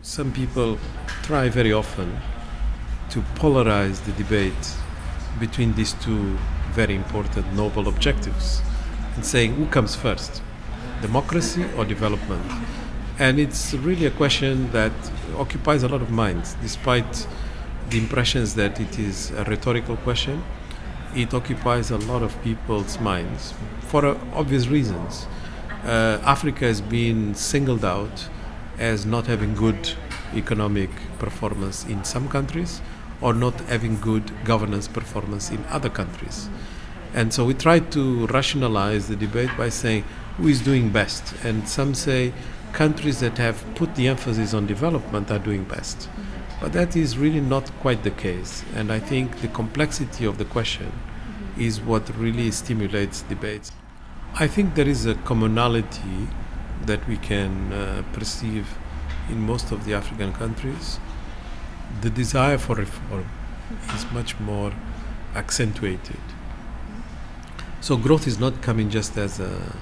Some people try very often to polarize the debate between these two very important noble objectives and saying who comes first, democracy or development? And it's really a question that occupies a lot of minds, despite the impressions that it is a rhetorical question. It occupies a lot of people's minds for obvious reasons. Africa has been singled out as not having good economic performance in some countries or not having good governance performance in other countries. And so we try to rationalize the debate by saying who is doing best. And some say countries that have put the emphasis on development are doing best. But that is really not quite the case. And I think the complexity of the question is what really stimulates debates. I think there is a commonality that we can perceive in most of the African countries. The desire for reform is much more accentuated. So growth is not coming just as a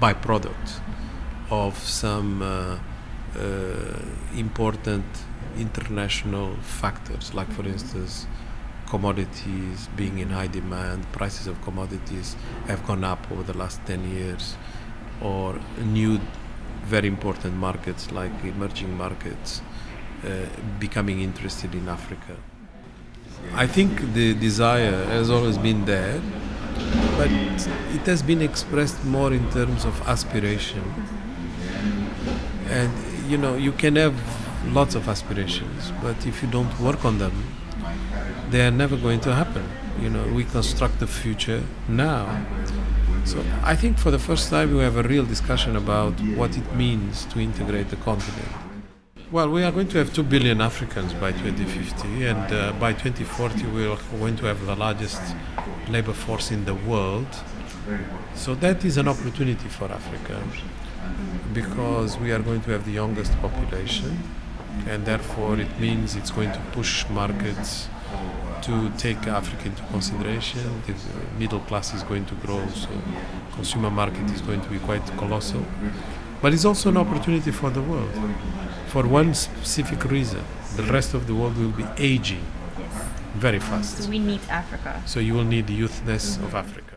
byproduct of some important international factors, like for instance commodities being in high demand, prices of commodities have gone up over the last 10 years, or new very important markets like emerging markets becoming interested in Africa. I think the desire has always been there, but it has been expressed more in terms of aspiration. And you can have lots of aspirations, but if you don't work on them, they are never going to happen. We construct the future now. So I think for the first time we have a real discussion about what it means to integrate the continent. Well, we are going to have 2 billion Africans by 2050, and by 2040 we are going to have the largest labor force in the world. So that is an opportunity for Africa, because we are going to have the youngest population, and therefore it means it's going to push markets to take Africa into consideration. The middle class is going to grow, so consumer market is going to be quite colossal. But it's also an opportunity for the world, for one specific reason. The rest of the world will be aging very fast. So we need Africa. So you will need the youthness of Africa.